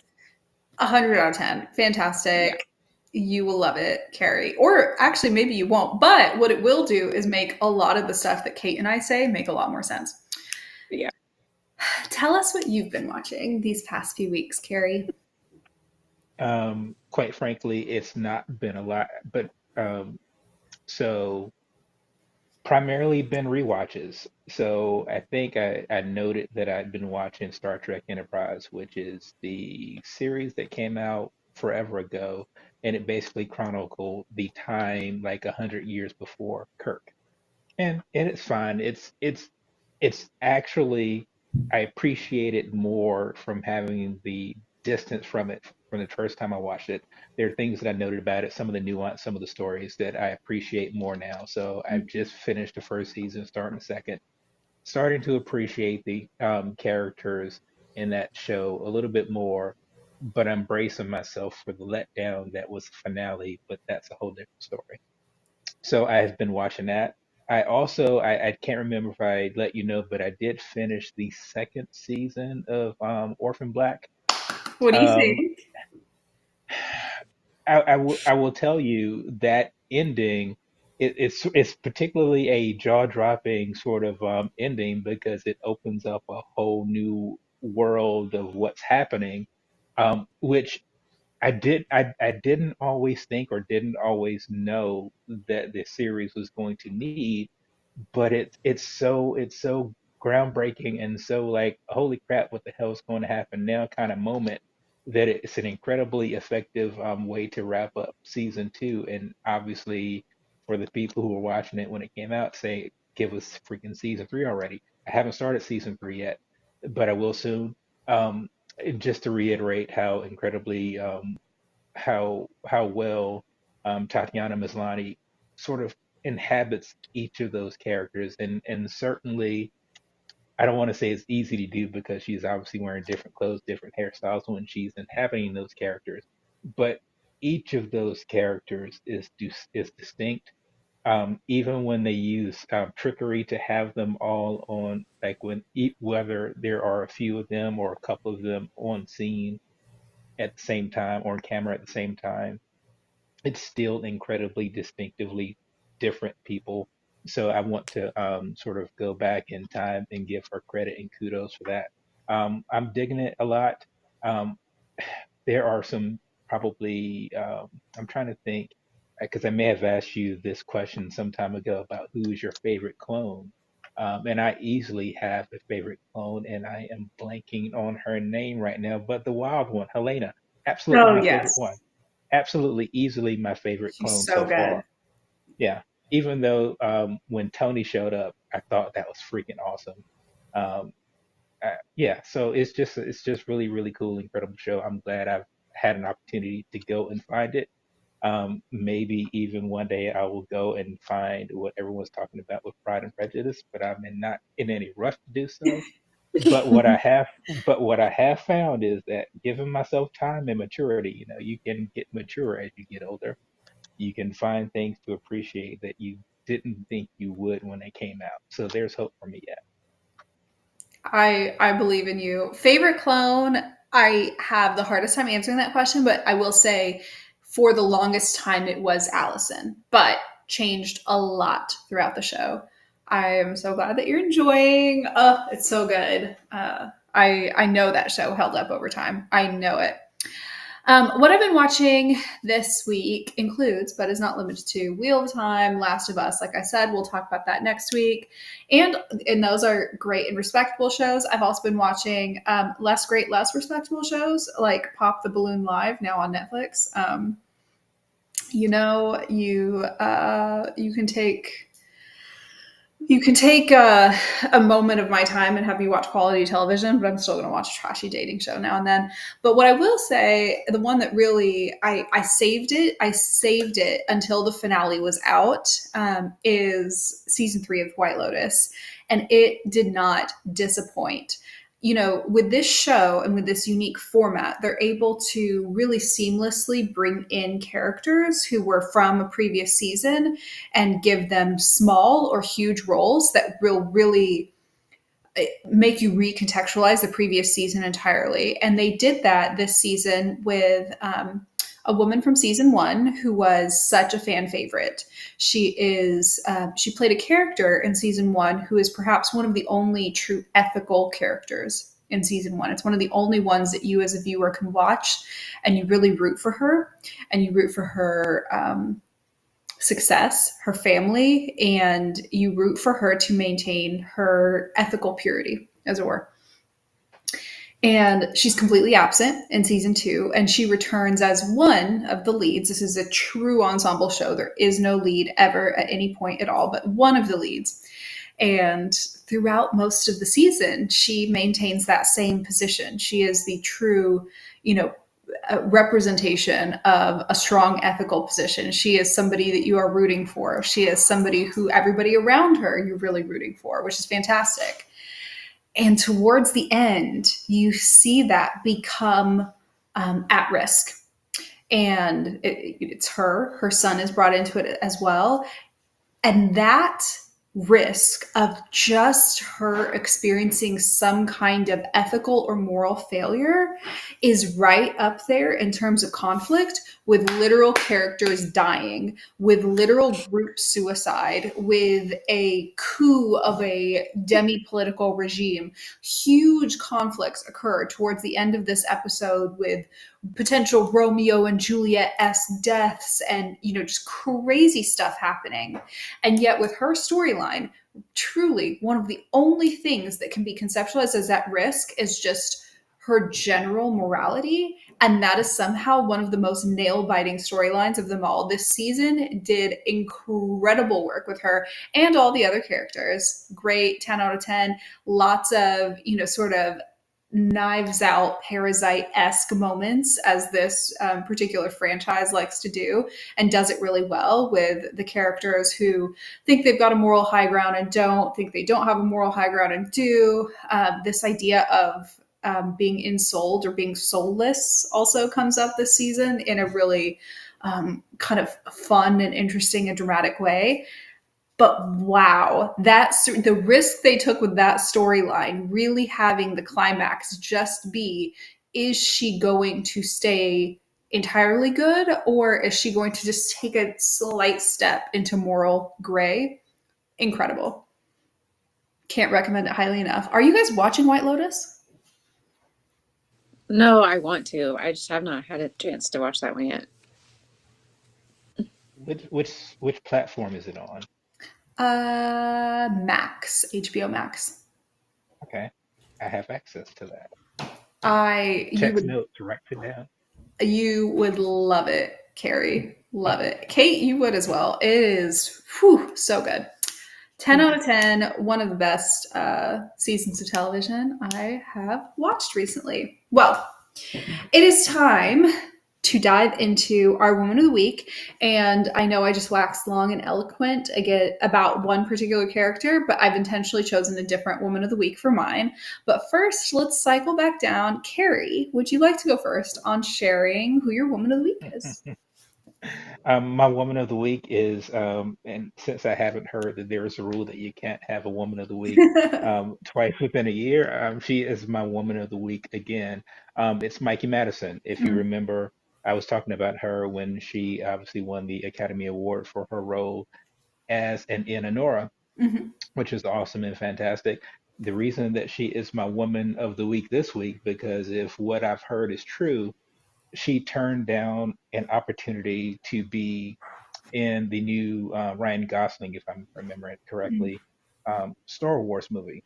100 out of 10. Yeah. Fantastic. You will love it, Carrie. Or actually, maybe you won't. But what it will do is make a lot of the stuff that Kate and I say make a lot more sense. Yeah. Tell us what you've been watching these past few weeks, Carrie. Quite frankly, it's not been a lot, but so primarily been rewatches. So I think I noted that I'd been watching Star Trek Enterprise, which is the series that came out forever ago, and it basically chronicled the time like 100 years before Kirk. And it's fine. It's actually I appreciate it more from having the distance from it from the first time I watched it. There are things that I noted about it, some of the nuance, some of the stories that I appreciate more now. So I've just finished the first season, starting the second, starting to appreciate the characters in that show a little bit more, but I'm bracing myself for the letdown that was the finale, but that's a whole different story. So I have been watching that. I also I can't remember if I let you know, but I did finish the second season of Orphan Black. What do you Um, think? I will tell you that ending. It's particularly a jaw-dropping sort of ending because it opens up a whole new world of what's happening, which I didn't always think or didn't always know that the series was going to need, but it's so groundbreaking and so like holy crap, what the hell is going to happen now kind of moment that it's an incredibly effective way to wrap up season 2. And obviously for the people who were watching it when it came out, say give us freaking season 3 already. I haven't started season 3 yet, but I will soon. Um, just to reiterate how incredibly how well Tatiana Maslany sort of inhabits each of those characters, and certainly I don't want to say it's easy to do because she's obviously wearing different clothes, different hairstyles when she's inhabiting those characters, but each of those characters is distinct. Even when they use trickery to have them all on, like whether there are a few of them or a couple of them on scene at the same time or on camera at the same time, it's still incredibly distinctively different people. So I want to sort of go back in time and give her credit and kudos for that. I'm digging it a lot. Um, there are some probably, I'm trying to think, because I may have asked you this question some time ago about who is your favorite clone. And I easily have a favorite clone, and I am blanking on her name right now, but the wild one, Helena, absolutely Oh, my favorite yes. one. Absolutely, easily my favorite She's clone so so good. far. Yeah. Even though when Tony showed up, I thought that was freaking awesome. Um, yeah, so it's just really really cool, incredible show. I'm glad I've had an opportunity to go and find it. Maybe even one day I will go and find what everyone's talking about with Pride and Prejudice, but I'm not in any rush to do so. But what I have, but what I have found is that giving myself time and maturity, you can get mature as you get older. You can find things to appreciate that you didn't think you would when they came out. So there's hope for me yet. I believe in you. Favorite clone? I have the hardest time answering that question, but I will say for the longest time it was Allison, but changed a lot throughout the show. I am so glad that you're enjoying. Oh, it's so good. I know that show held up over time. I know it. What I've been watching this week includes, but is not limited to, Wheel of Time, Last of Us. Like I said, we'll talk about that next week. And those are great and respectable shows. I've also been watching less great, less respectable shows like Pop the Balloon Live now on Netflix. You can take a moment of my time and have me watch quality television, but I'm still going to watch a trashy dating show now and then. But what I will say, the one that really I saved it, until the finale was out, is season 3 of White Lotus, and it did not disappoint. With this show and with this unique format, they're able to really seamlessly bring in characters who were from a previous season and give them small or huge roles that will really make you recontextualize the previous season entirely. And they did that this season with a woman from season 1 who was such a fan favorite. She played a character in season 1 who is perhaps one of the only true ethical characters in season 1. It's one of the only ones that you as a viewer can watch and you really root for her, and you root for her success, her family, and you root for her to maintain her ethical purity, as it were. And she's completely absent in season 2, and she returns as one of the leads. This is a true ensemble show. There is no lead ever at any point at all, but one of the leads. And throughout most of the season, she maintains that same position. She is the true, representation of a strong ethical position. She is somebody that you are rooting for. She is somebody who everybody around her you're really rooting for, which is fantastic. And towards the end, you see that become at risk. And it's her son is brought into it as well. And that risk of just her experiencing some kind of ethical or moral failure is right up there in terms of conflict, with literal characters dying, with literal group suicide, with a coup of a demi-political regime. Huge conflicts occur towards the end of this episode, with potential Romeo and Juliet-esque deaths and just crazy stuff happening. And yet, with her storyline, truly one of the only things that can be conceptualized as at risk is just her general morality. And that is somehow one of the most nail biting storylines of them all. This season did incredible work with her and all the other characters. Great, 10 out of 10. Lots of, sort of Knives Out Parasite-esque moments, as this particular franchise likes to do, and does it really well, with the characters who think they've got a moral high ground and don't, think they don't have a moral high ground and do. This idea of being insouled or being soulless also comes up this season in a really kind of fun and interesting and dramatic way. But wow, that's the risk they took with that storyline, really having the climax just be, is she going to stay entirely good, or is she going to just take a slight step into moral gray? Incredible. Can't recommend it highly enough. Are you guys watching White Lotus? No, I want to. I just have not had a chance to watch that one yet. Which platform is it on? Max, HBO Max. Okay, I have access to that. I you Text would note to write it down. you would love it, Carrie. Love it. Kate, you would as well. It is so good. 10 out of 10, one of the best seasons of television I have watched recently. Well, it is time to dive into our Woman of the Week. And I know I just waxed long and eloquent again about one particular character, but I've intentionally chosen a different Woman of the Week for mine. But first, let's cycle back down. Carrie, would you like to go first on sharing who your Woman of the Week is? My woman of the week is, and since I haven't heard that there is a rule that you can't have a woman of the week twice within a year, she is my woman of the week again. It's Mikey Madison. If you Mm, remember, I was talking about her when she obviously won the Academy Award for her role as an Inanora, mhm, which is awesome and fantastic. The reason that she is my woman of the week this week, because if what I've heard is true, she turned down an opportunity to be in the new Ryan Gosling, if I'm remembering mm. correctly, Star Wars movie.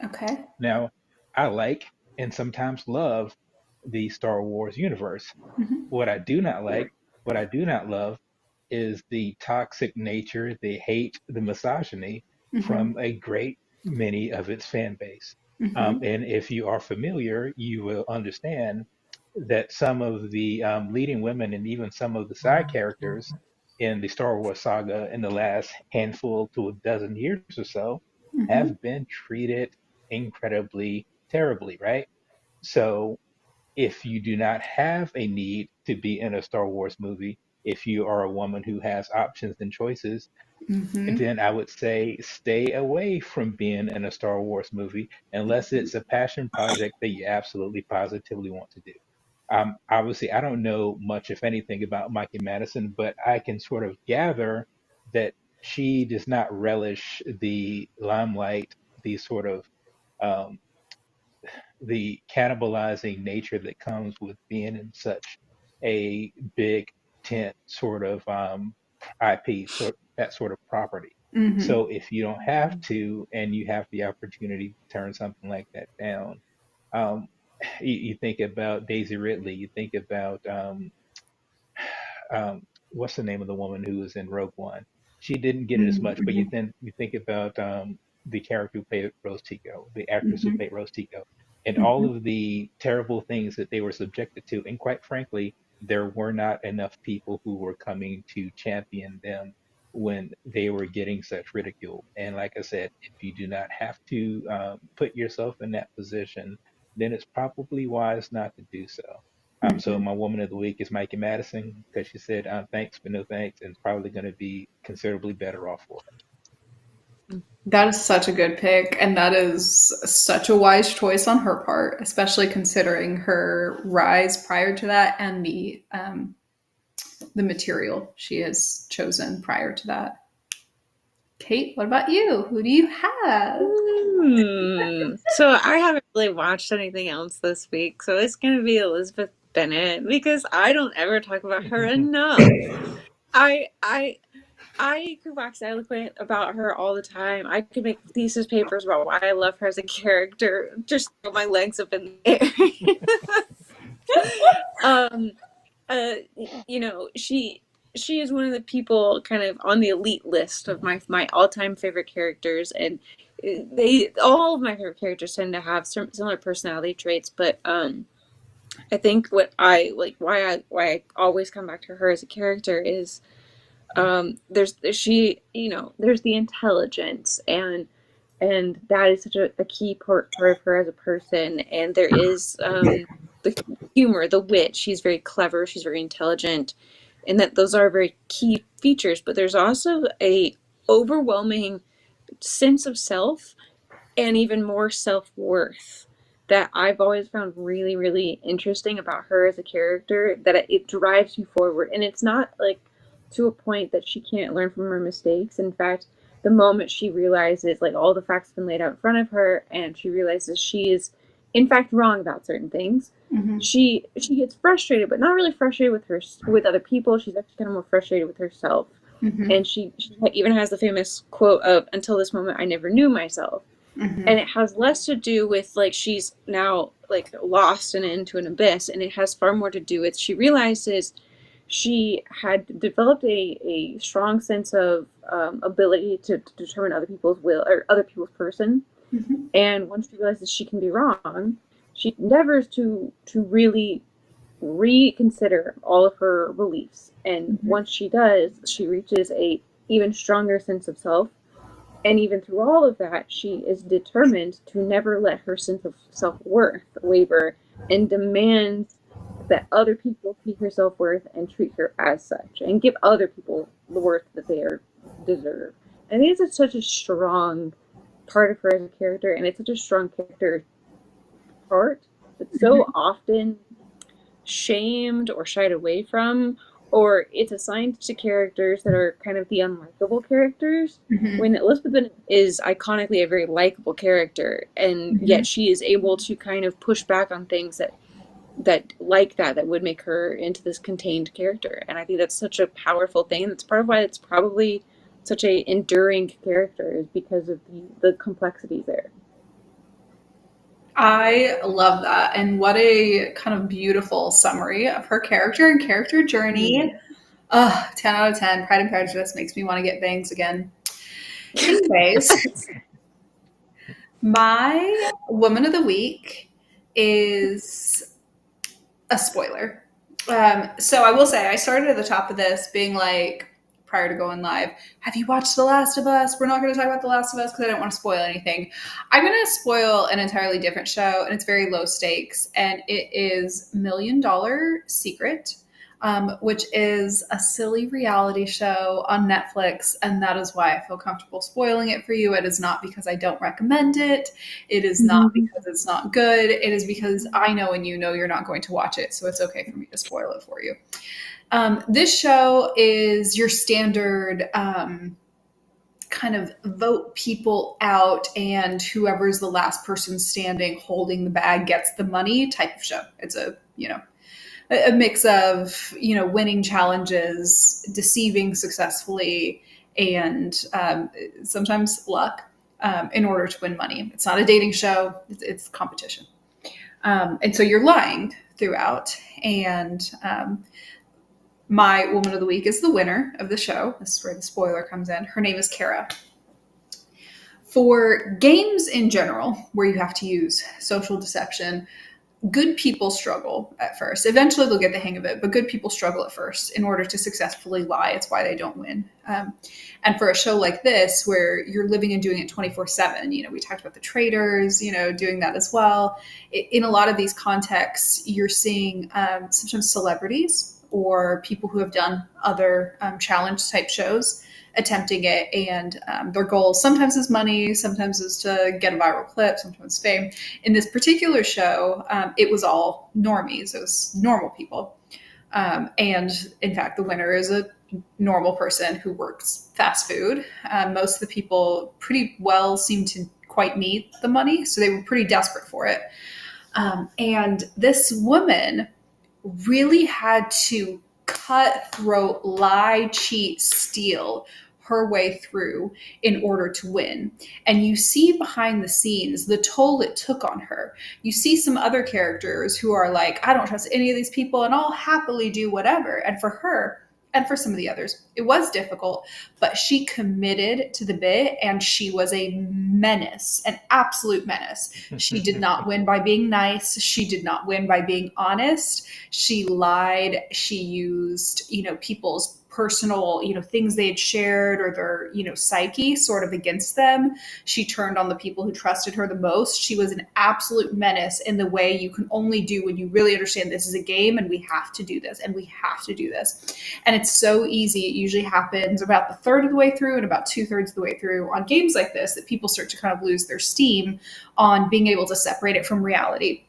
Okay. Now, I like and sometimes love the Star Wars universe. Mhm, What I do not like, what I do not love, is the toxic nature, the hate, the misogyny mhm, from a great many of its fan base. mhm, And if you are familiar, you will understand that some of the leading women and even some of the side characters in the Star Wars saga in the last handful to a dozen years or so mhm, have been treated incredibly terribly, right? So if you do not have a need to be in a Star Wars movie, if you are a woman who has options and choices, mhm, then I would say stay away from being in a Star Wars movie unless it's a passion project that you absolutely positively want to do. Obviously, I don't know much, if anything, about Mikey Madison, but I can sort of gather that she does not relish the limelight, the sort of um, the cannibalizing nature that comes with being in such a big tent sort of IP, so that sort of property. mhm, So if you don't have to and you have the opportunity to turn something like that down, um, you think about Daisy Ridley, you think about what's the name of the woman who was in Rogue One? She didn't get it as much, but mhm, you think about the character who played Rose Tico, the actress who mhm, played Rose Tico, and all mhm, of the terrible things that they were subjected to. And quite frankly, there were not enough people who were coming to champion them when they were getting such ridicule. And like I said, if you do not have to put yourself in that position, then it's probably wise not to do so. So mhm. my woman of the week is Mikey Madison because she said thanks but no thanks, and it's probably going to be considerably better off for That is such a good pick, and that is such a wise choice on her part, especially considering her rise prior to that and the material she has chosen prior to that. Kate, what about you? Who do you have? So I haven't really watched anything else this week, so it's gonna be Elizabeth Bennet because I don't ever talk about her it. enough. I I I could wax eloquent about her all the time. I could make thesis papers about why I love her as a character. Just throw my legs up in the air. um, you know, she is one of the people kind of on the elite list of my all time favorite characters, and they all of my favorite characters tend to have similar personality traits, but I think what I like why I always come back to her as a character is there's she you know there's the intelligence and that is such a key part of her as a person, and there is the humor, the wit. She's very clever, she's very intelligent, and that those are very key features, but there's also a overwhelming sense of self and even more self-worth that I've always found really, really interesting about her as a character, that it drives you forward. And it's not like to a point that she can't learn from her mistakes. In fact, the moment she realizes like all the facts have been laid out in front of her and she realizes she is in fact wrong about certain things. Mm-hmm. She gets frustrated, but not really frustrated with other people. She's actually kind of more frustrated with herself. Mm-hmm. And she even has the famous quote of, "Until this moment, I never knew myself." Mm-hmm. And it has less to do with like she's now like lost and into an abyss, and it has far more to do with she realizes she had developed a strong sense of ability to determine other people's will or other people's person. Mm-hmm. And once she realizes she can be wrong, she endeavors to really reconsider all of her beliefs. And Mm-hmm. once she does, she reaches a even stronger sense of self. And even through all of that, she is determined to never let her sense of self-worth waver, and demands that other people see her self-worth and treat her as such and give other people the worth that they deserve. And I think it's such a strong part of her as a character, and it's such a strong character part that's so often shamed or shied away from, or it's assigned to characters that are kind of the unlikable characters. Mm-hmm. When Elizabeth Bennet is iconically a very likable character, and Mm-hmm. yet she is able to kind of push back on things that would make her into this contained character. And I think that's such a powerful thing. That's part of why it's probably such a enduring character, is because of the complexities there. I love that. And what a kind of beautiful summary of her character and character journey. 10 out of 10. Pride and Prejudice makes me want to get bangs again. Anyways, my woman of the week is a spoiler. So I will say, I started at the top of this being like, prior to going live, have you watched The Last of Us? We're not going to talk about The Last of Us because I don't want to spoil anything. I'm going to spoil an entirely different show, and it's very low stakes, and it is Million Dollar Secret, which is a silly reality show on Netflix, and that is why I feel comfortable spoiling it for you. It is not because I don't recommend it. It is not because it's not good. It is because I know and you know you're not going to watch it, so it's okay for me to spoil it for you. This show is your standard kind of vote people out, and whoever's the last person standing holding the bag gets the money type of show. It's a mix of winning challenges, deceiving successfully, and sometimes luck in order to win money. It's not a dating show; it's competition, and so you're lying throughout. And my woman of the week is the winner of the show. This is where the spoiler comes in. Her name is Kara. For games in general, where you have to use social deception, good people struggle at first. Eventually they'll get the hang of it, but good people struggle at first in order to successfully lie. It's why they don't win. And for a show like this, where you're living and doing it 24/7, we talked about the traders, doing that as well. In a lot of these contexts, you're seeing sometimes celebrities or people who have done other challenge type shows attempting it, and their goal sometimes is money, sometimes is to get a viral clip, sometimes fame. In this particular show, it was all normies. It was normal people. And in fact, the winner is a normal person who works fast food. Most of the people pretty well seemed to quite need the money, so they were pretty desperate for it. And this woman really had to cutthroat, lie, cheat, steal her way through in order to win. And you see behind the scenes the toll it took on her. You see some other characters who are like, I don't trust any of these people and I'll happily do whatever. And for her, and for some of the others, it was difficult, but she committed to the bit, and she was a menace, an absolute menace. She did not win by being nice. She did not win by being honest. She lied. She used, people's personal, things they had shared or their, psyche sort of against them. She turned on the people who trusted her the most. She was an absolute menace in the way you can only do when you really understand this is a game and we have to do this and we have to do this. And it's so easy. It usually happens about the third of the way through and about 2/3 of the way through on games like this that people start to kind of lose their steam on being able to separate it from reality.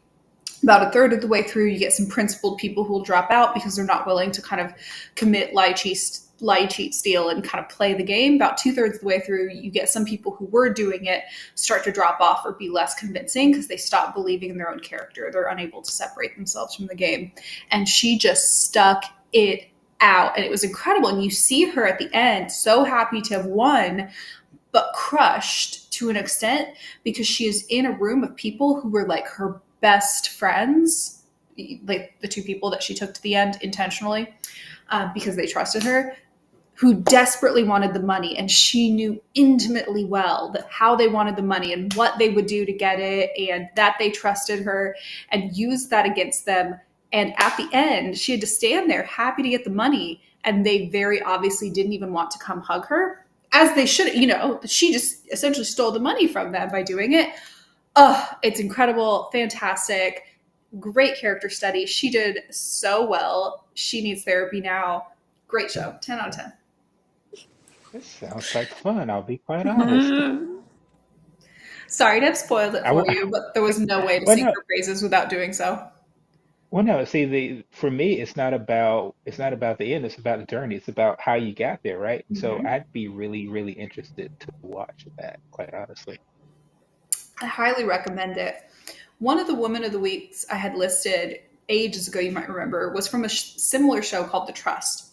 About a third of the way through, you get some principled people who will drop out because they're not willing to kind of commit, lie, cheat, lie, cheat, steal, and kind of play the game. About 2/3 of the way through, you get some people who were doing it start to drop off or be less convincing because they stop believing in their own character. They're unable to separate themselves from the game. And she just stuck it out. And it was incredible. And you see her at the end so happy to have won, but crushed to an extent because she is in a room of people who were like her best friends, like the two people that she took to the end intentionally because they trusted her, who desperately wanted the money. And she knew intimately well that how they wanted the money and what they would do to get it, and that they trusted her, and used that against them. And at the end, she had to stand there happy to get the money. And they very obviously didn't even want to come hug her, as they should. She just essentially stole the money from them by doing it. Oh, it's incredible, fantastic, great character study. She did so well. She needs therapy now. Great show, 10 out of 10. This sounds like fun. I'll be quite honest. Sorry to have spoiled it I, for wa- you, but there was no way to well, sing no, her praises without doing so. well, no. See, for me, it's not about the end. It's about the journey. It's about how you got there, right? So Mm-hmm. I'd be really, really interested to watch that, quite honestly. I highly recommend it. One of the Women of the Weeks I had listed ages ago, you might remember, was from a similar show called The Trust.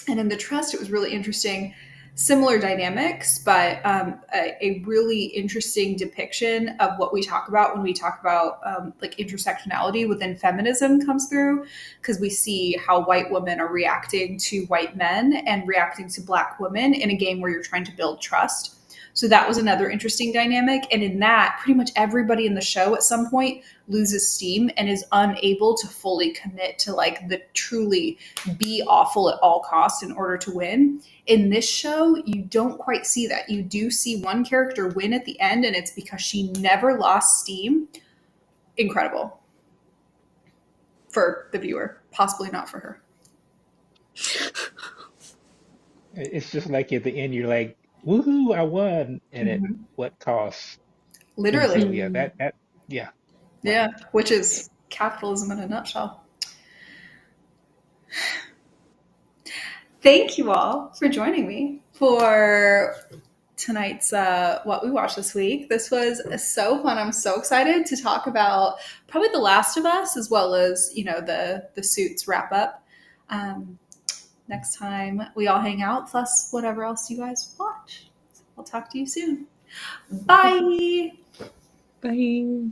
And in The Trust, it was really interesting. Similar dynamics, but a really interesting depiction of what we talk about when we talk about like intersectionality within feminism comes through, because we see how white women are reacting to white men and reacting to Black women in a game where you're trying to build trust. So that was another interesting dynamic. And in that, pretty much everybody in the show at some point loses steam and is unable to fully commit to like the truly be awful at all costs in order to win. In this show, you don't quite see that. You do see one character win at the end, and it's because she never lost steam. Incredible for the viewer, possibly not for her. It's just like at the end, you're like, "Woohoo, I won!" And at Mhm. what cost? And Literally. so, yeah, yeah, right. Yeah, which is capitalism in a nutshell. Thank you all for joining me for tonight's what we watched this week. This was so fun. I'm so excited to talk about probably The Last of Us, as well as the Suits wrap up. Um, Next time we all hang out, plus whatever else you guys watch. So I'll talk to you soon. Bye. Bye.